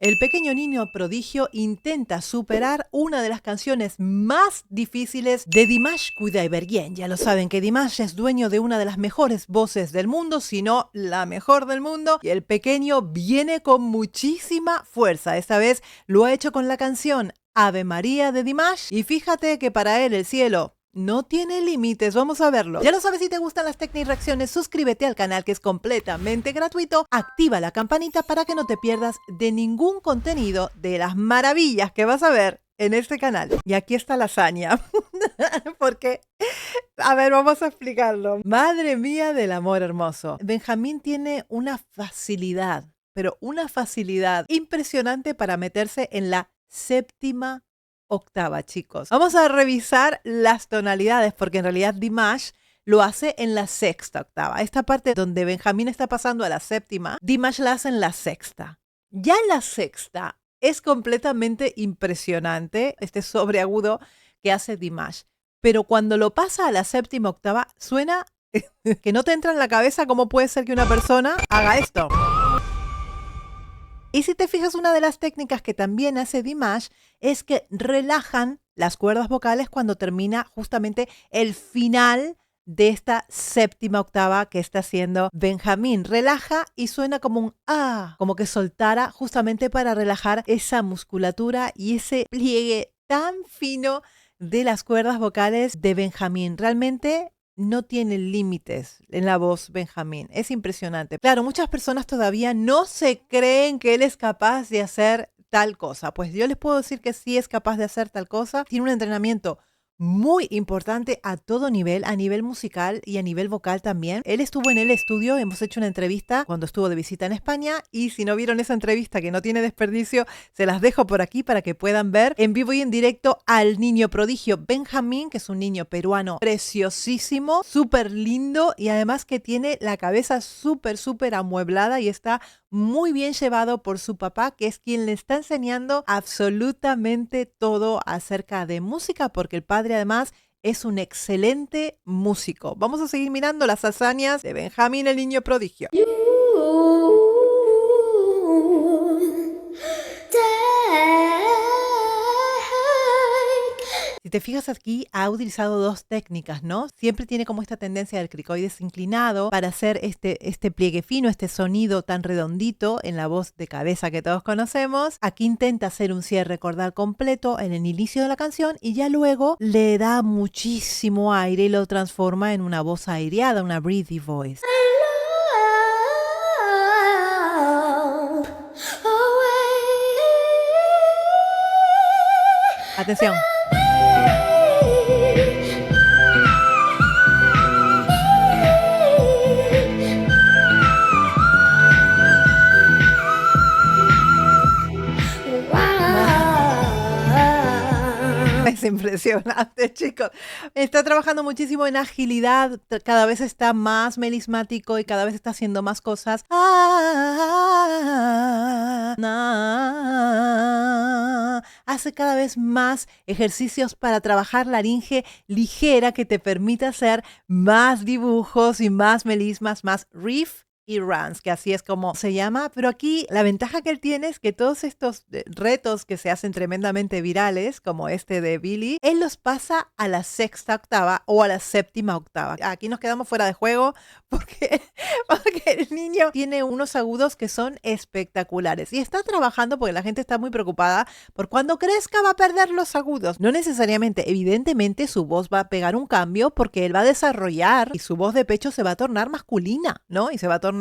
El pequeño niño prodigio intenta superar una de las canciones más difíciles de Dimash Kudaibergen. Ya lo saben que Dimash es dueño de una de las mejores voces del mundo, si no la mejor del mundo. Y el pequeño viene con muchísima fuerza. Esta vez lo ha hecho con la canción Ave María de Dimash. Y fíjate que para él el cielo no tiene límites, vamos a verlo. Ya lo sabes, si te gustan las Tecni Reacciones, suscríbete al canal que es completamente gratuito, activa la campanita para que no te pierdas de ningún contenido de las maravillas que vas a ver en este canal. Y aquí está la hazaña, porque, a ver, vamos a explicarlo. Madre mía del amor hermoso. Benjamín tiene una facilidad, pero una facilidad impresionante para meterse en la séptima octava, chicos. Vamos a revisar las tonalidades porque en realidad Dimash lo hace en la sexta octava. Esta parte donde Benjamín está pasando a la séptima, Dimash la hace en la sexta. Ya en la sexta es completamente impresionante este sobreagudo que hace Dimash. Pero cuando lo pasa a la séptima octava, suena que no te entra en la cabeza cómo puede ser que una persona haga esto. Y si te fijas, una de las técnicas que también hace Dimash es que relajan las cuerdas vocales cuando termina justamente el final de esta séptima octava que está haciendo Benjamín. Relaja y suena como un ah, como que soltara, justamente para relajar esa musculatura y ese pliegue tan fino de las cuerdas vocales de Benjamín. Realmente no tiene límites en la voz Benjamín. Es impresionante. Claro, muchas personas todavía no se creen que él es capaz de hacer tal cosa. Pues yo les puedo decir que sí es capaz de hacer tal cosa. Tiene un entrenamiento muy importante a todo nivel, a nivel musical y a nivel vocal también. Él estuvo en el estudio, hemos hecho una entrevista cuando estuvo de visita en España, y si no vieron esa entrevista, que no tiene desperdicio, se las dejo por aquí para que puedan ver en vivo y en directo al niño prodigio Benjamín, que es un niño peruano preciosísimo, súper lindo, y además que tiene la cabeza súper amueblada y está muy bien llevado por su papá, que es quien le está enseñando absolutamente todo acerca de música, porque el padre además es un excelente músico. Vamos a seguir mirando las hazañas de Benjamín, el niño prodigio. Si te fijas aquí, ha utilizado dos técnicas, ¿no? Siempre tiene como esta tendencia del cricoides inclinado para hacer este pliegue fino, este sonido tan redondito en la voz de cabeza que todos conocemos. Aquí intenta hacer un cierre cordal completo en el inicio de la canción y ya luego le da muchísimo aire y lo transforma en una voz aireada, una breathy voice. Atención. Es impresionante, chicos. Está trabajando muchísimo en agilidad, cada vez está más melismático y cada vez está haciendo más cosas. Hace cada vez más ejercicios para trabajar laringe ligera que te permita hacer más dibujos y más melismas, más riff y runs, que así es como se llama. Pero aquí la ventaja que él tiene es que todos estos retos que se hacen tremendamente virales, como este de Billy, él los pasa a la sexta octava o a la séptima octava. Aquí nos quedamos fuera de juego porque el niño tiene unos agudos que son espectaculares y está trabajando, porque la gente está muy preocupada por cuando crezca va a perder los agudos. No necesariamente, evidentemente su voz va a pegar un cambio porque él va a desarrollar y su voz de pecho se va a tornar masculina, ¿no? Y se va a tornar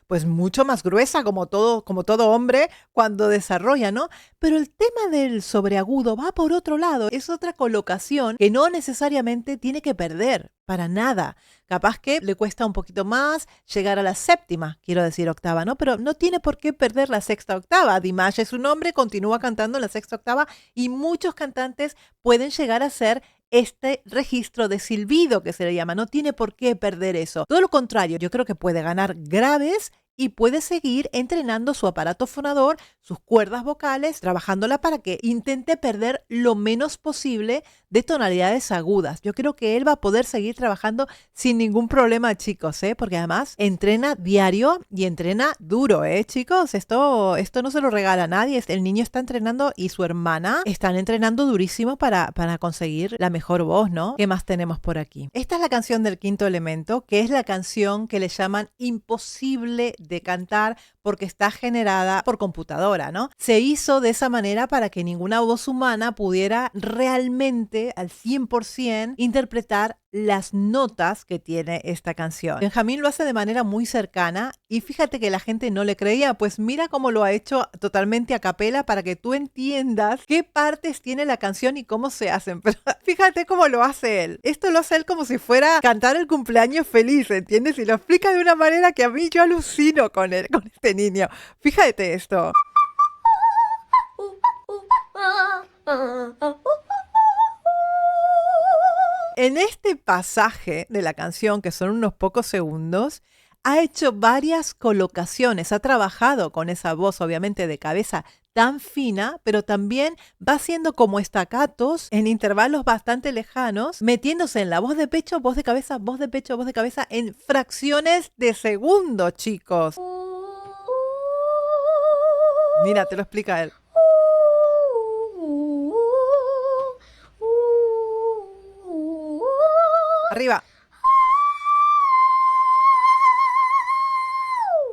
pues mucho más gruesa como todo hombre cuando desarrolla, ¿no? Pero el tema del sobreagudo va por otro lado, es otra colocación que no necesariamente tiene que perder, para nada. Capaz que le cuesta un poquito más llegar a la séptima, quiero decir octava, ¿no? Pero no tiene por qué perder la sexta octava. Dimash es un hombre, continúa cantando en la sexta octava y muchos cantantes pueden llegar a ser este registro de silbido que se le llama. No tiene por qué perder eso. Todo lo contrario, yo creo que puede ganar graves y puede seguir entrenando su aparato fonador, sus cuerdas vocales, trabajándola para que intente perder lo menos posible de tonalidades agudas. Yo creo que él va a poder seguir trabajando sin ningún problema, chicos, porque además entrena diario y entrena duro, chicos. Esto no se lo regala a nadie. El niño está entrenando y su hermana están entrenando durísimo para conseguir la mejor voz, ¿no? ¿Qué más tenemos por aquí? Esta es la canción del Quinto Elemento, que es la canción que le llaman imposible de cantar porque está generada por computadora, ¿no? Se hizo de esa manera para que ninguna voz humana pudiera realmente al 100% interpretar las notas que tiene esta canción. Benjamín lo hace de manera muy cercana y fíjate que la gente no le creía, pues mira cómo lo ha hecho totalmente a capela para que tú entiendas qué partes tiene la canción y cómo se hacen. Pero fíjate cómo lo hace él. Esto lo hace él como si fuera cantar el cumpleaños feliz, ¿entiendes? Y lo explica de una manera que a mí yo alucino con él, con este niño. Fíjate esto. En este pasaje de la canción, que son unos pocos segundos, ha hecho varias colocaciones, ha trabajado con esa voz, obviamente, de cabeza tan fina, pero también va haciendo como estacatos en intervalos bastante lejanos, metiéndose en la voz de pecho, voz de cabeza, voz de pecho, voz de cabeza, en fracciones de segundo, chicos. Mira, te lo explica él. Arriba.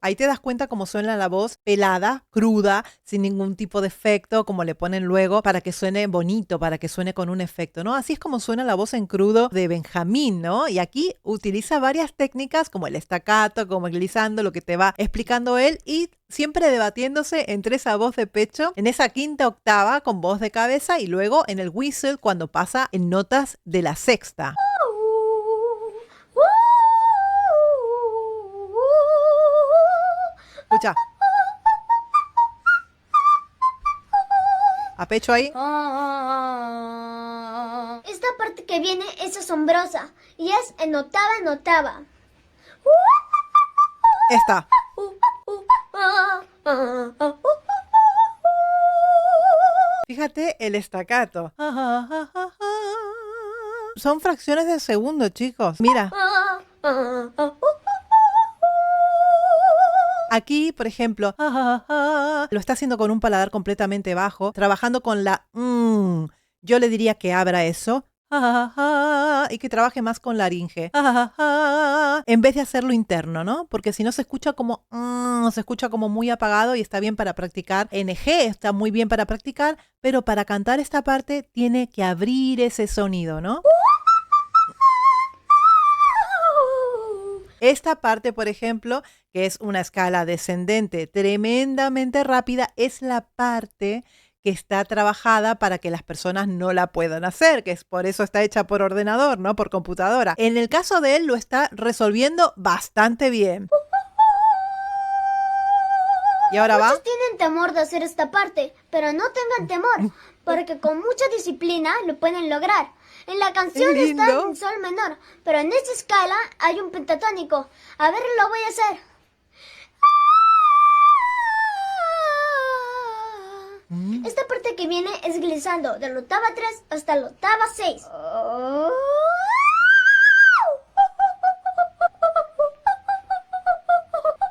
Ahí te das cuenta cómo suena la voz pelada, cruda, sin ningún tipo de efecto, como le ponen luego para que suene bonito, para que suene con un efecto, ¿no? Así es como suena la voz en crudo de Benjamín, ¿no? Y aquí utiliza varias técnicas como el staccato, como el glissando, lo que te va explicando él y siempre debatiéndose entre esa voz de pecho, en esa quinta octava con voz de cabeza y luego en el whistle cuando pasa en notas de la sexta. Escucha. A pecho ahí. Esta parte que viene es asombrosa y es en octava en octava. Esta. Fíjate el staccato. Son fracciones de segundo, chicos. Mira. Aquí, por ejemplo, lo está haciendo con un paladar completamente bajo, trabajando con la yo le diría que abra eso y que trabaje más con laringe en vez de hacerlo interno, ¿no? Porque si no se escucha como muy apagado y está bien para practicar. NG está muy bien para practicar, pero para cantar esta parte tiene que abrir ese sonido, ¿no? Esta parte, por ejemplo, que es una escala descendente tremendamente rápida, es la parte que está trabajada para que las personas no la puedan hacer, que es por eso está hecha por ordenador, ¿no? Por computadora. En el caso de él lo está resolviendo bastante bien. Y ahora va. Muchos tienen temor de hacer esta parte, pero no tengan temor, porque con mucha disciplina lo pueden lograr. En la canción está en sol menor, pero en esta escala hay un pentatónico. A ver, lo voy a hacer. Esta parte que viene es glissando de la octava 3 hasta la octava 6.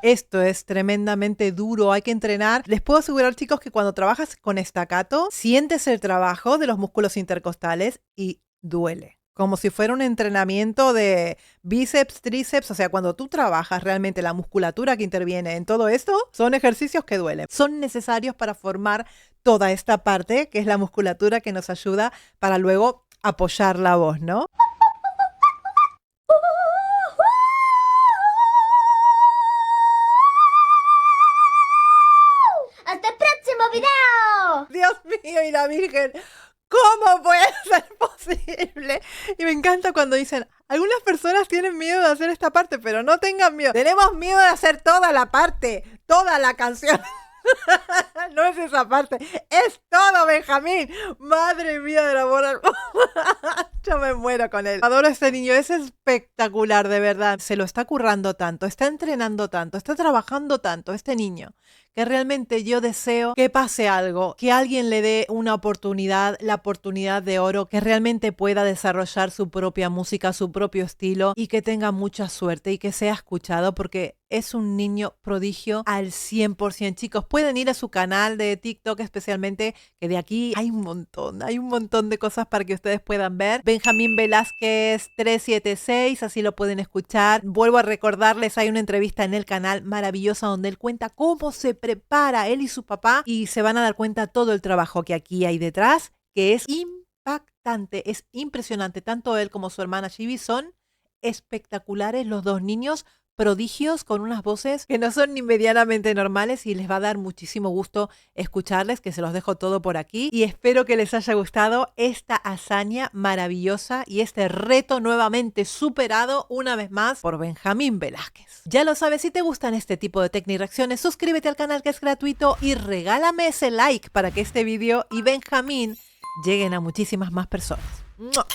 Esto es tremendamente duro, hay que entrenar. Les puedo asegurar, chicos, que cuando trabajas con staccato, sientes el trabajo de los músculos intercostales y duele. Como si fuera un entrenamiento de bíceps, tríceps. O sea, cuando tú trabajas realmente la musculatura que interviene en todo esto, son ejercicios que duelen. Son necesarios para formar toda esta parte, que es la musculatura que nos ayuda para luego apoyar la voz, ¿no? ¡Hasta el próximo video! Dios mío y la Virgen, ¿cómo puede ser posible? Y me encanta cuando dicen, algunas personas tienen miedo de hacer esta parte, pero no tengan miedo. Tenemos miedo de hacer toda la parte, toda la canción. No es esa parte, es todo, Benjamín. Madre mía del amor. Yo me muero con él. Adoro a este niño, es espectacular, de verdad. Se lo está currando tanto, está entrenando tanto, está trabajando tanto este niño, que realmente yo deseo que pase algo, que alguien le dé una oportunidad, la oportunidad de oro, que realmente pueda desarrollar su propia música, su propio estilo y que tenga mucha suerte y que sea escuchado porque es un niño prodigio al 100%. Chicos, pueden ir a su canal de TikTok especialmente, que de aquí hay un montón de cosas para que ustedes puedan ver. Benjamín Velázquez 376, así lo pueden escuchar. Vuelvo a recordarles, hay una entrevista en el canal maravillosa donde él cuenta cómo se prepara él y su papá y se van a dar cuenta todo el trabajo que aquí hay detrás, que es impactante, es impresionante. Tanto él como su hermana Chibi son espectaculares, los dos niños prodigios con unas voces que no son ni medianamente normales y les va a dar muchísimo gusto escucharles, que se los dejo todo por aquí y espero que les haya gustado esta hazaña maravillosa y este reto nuevamente superado una vez más por Benjamín Velázquez. Ya lo sabes, si te gustan este tipo de Tecnireacciones, suscríbete al canal que es gratuito y regálame ese like para que este video y Benjamín lleguen a muchísimas más personas. ¡Mua!